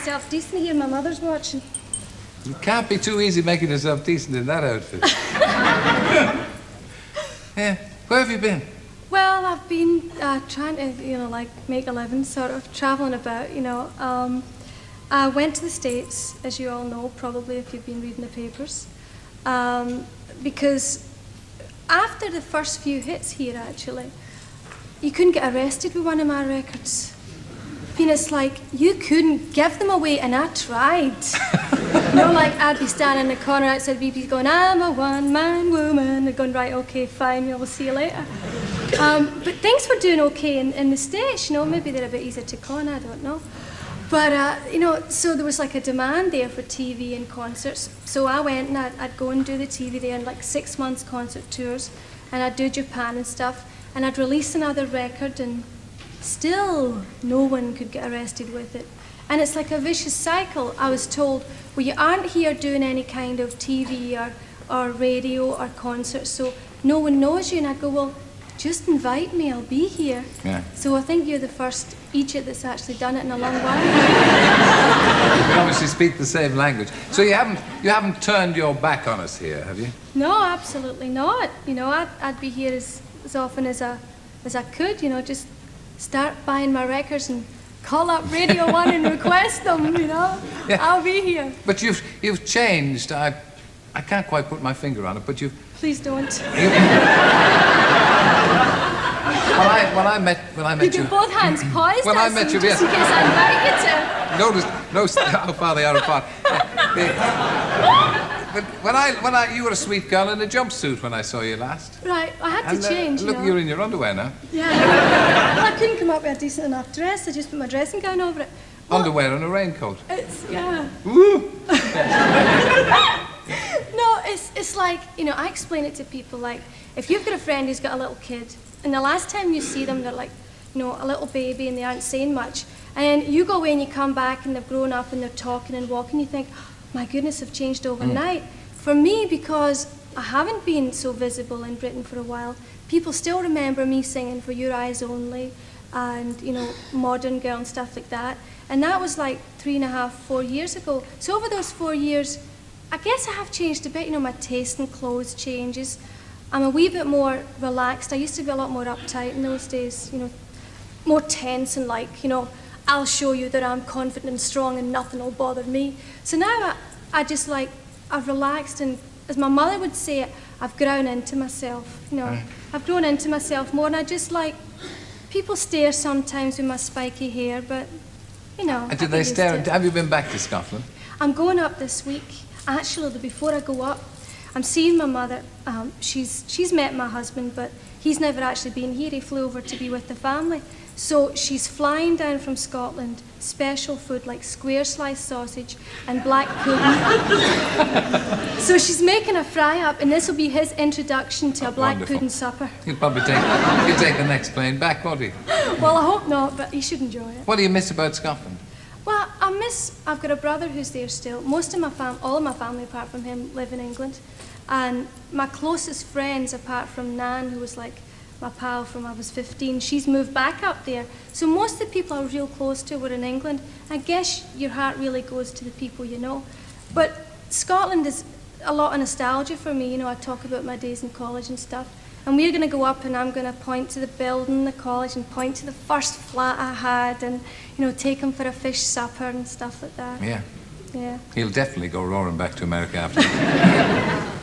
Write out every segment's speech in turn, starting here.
myself decent here. My mother's watching. You can't be too easy making yourself decent in that outfit. Yeah. Where have you been? Well, I've been trying to, like, make a living, sort of traveling about, I went to the States, as you all know, probably if you've been reading the papers, because after the first few hits here, actually, you couldn't get arrested with one of my records. I mean, it's like, you couldn't give them away, and I tried. Like, I'd be standing in the corner outside BP going, I'm a one-man woman. They're going, right, okay, fine, we'll see you later. But things were doing okay in the States, maybe they're a bit easier to con, I don't know. But, so there was like a demand there for TV and concerts. So I went and I'd go and do the TV there in like 6 months concert tours, and I'd do Japan and stuff, and I'd release another record, and still no one could get arrested with it. And it's like a vicious cycle. I was told, well, you aren't here doing any kind of TV or radio or concerts, so no one knows you. And I go, well, just invite me, I'll be here. Yeah. So I think you're the first Egypt that's actually done it in a long while. You can obviously speak the same language. So you haven't turned your back on us here, have you? No, absolutely not. I'd be here as often as I could, just start buying my records and call up Radio 1 and request them, Yeah. I'll be here. But you've changed. I can't quite put my finger on it, but you've... Please don't. When I met you you... can both hands poised. When I met you, just yes. in case I invite you to. Notice how far they are apart. But when you were a sweet girl in a jumpsuit when I saw you last. Right, I had to change. Look, you're in your underwear now. Yeah. Well, I couldn't come up with a decent enough dress. I just put my dressing gown over it. Well, underwear and a raincoat. Yeah. Woo! No, it's like, I explain it to people like, if you've got a friend who's got a little kid, and the last time you see them, they're like, a little baby and they aren't saying much, and you go away and you come back and they've grown up and they're talking and walking, you think, my goodness, I've changed overnight. For me, because I haven't been so visible in Britain for a while, people still remember me singing For Your Eyes Only and, Modern Girl and stuff like that. And that was like 3.5, 4 years ago. So over those 4 years, I guess I have changed a bit. My taste in clothes changes. I'm a wee bit more relaxed. I used to be a lot more uptight in those days, more tense and like, I'll show you that I'm confident and strong and nothing will bother me. So now I just like, I've relaxed, and as my mother would say it, I've grown into myself, I've grown into myself more, and I just like, people stare sometimes with my spiky hair, but, And did they stare? Have you been back to Scotland? I'm going up this week. Actually, before I go up, I'm seeing my mother. She's met my husband, but he's never actually been here. He flew over to be with the family. So she's flying down from Scotland, special food like square sliced sausage and black pudding. So she's making a fry-up, and this will be his introduction to a black pudding supper. He'll probably take the next plane back, won't he? Well, I hope not, but he should enjoy it. What do you miss about Scotland? Well, I've got a brother who's there still. Most of my all of my family, apart from him, live in England. And my closest friends, apart from Nan, who was like my pal from I was 15, she's moved back up there. So most of the people I was real close to were in England. I guess your heart really goes to the people you know. But Scotland is a lot of nostalgia for me. I talk about my days in college and stuff. And we're going to go up and I'm going to point to the building, the college, and point to the first flat I had, and, take him for a fish supper and stuff like that. Yeah. Yeah. He'll definitely go roaring back to America after that.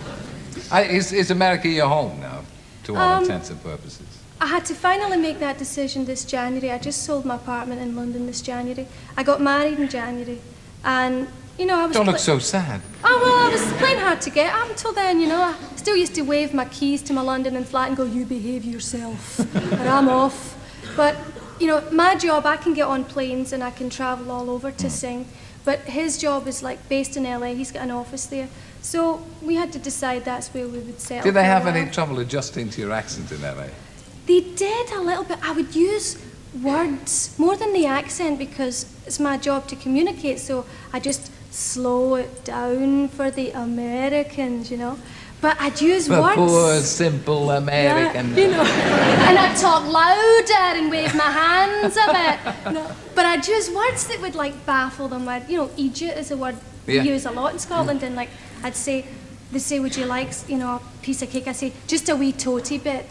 Is America your home now, to all intents and purposes? I had to finally make that decision this January. I just sold my apartment in London this January. I got married in January. And, I was... Don't look so sad. Oh, well, I was playing hard to get. Up until then, I still used to wave my keys to my London flat and go, you behave yourself, or I'm off. But, my job, I can get on planes and I can travel all over to sing. But his job is, like, based in LA. He's got an office there. So we had to decide that's where we would settle. Did they have any trouble adjusting to your accent in LA? They did a little bit. I would use words more than the accent because it's my job to communicate, so I just slow it down for the Americans, But I'd use The words. poor, simple American. Yeah, you know. And I'd talk louder and wave my hands a bit. No. But I'd use words that would like baffle them. Idiot is a word we use a lot in Scotland, and like I'd say, they say, would you like, a piece of cake? I say, just a wee toty bit.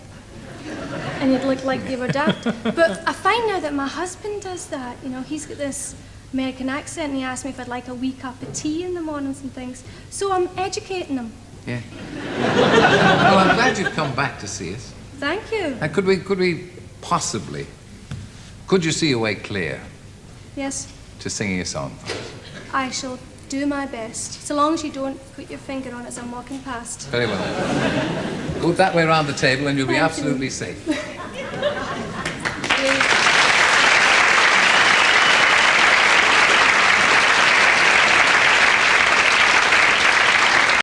And you'd look like they were daft. But I find now that my husband does that. He's got this American accent, and he asks me if I'd like a wee cup of tea in the mornings and things. So I'm educating him. Yeah. Well, I'm glad you've come back to see us. Thank you. And could we possibly, could you see a way clear Yes, to singing a song for us? I shall do my best. So long as you don't put your finger on it as I'm walking past. Very well. Go that way around the table and you'll be Thank you. absolutely safe.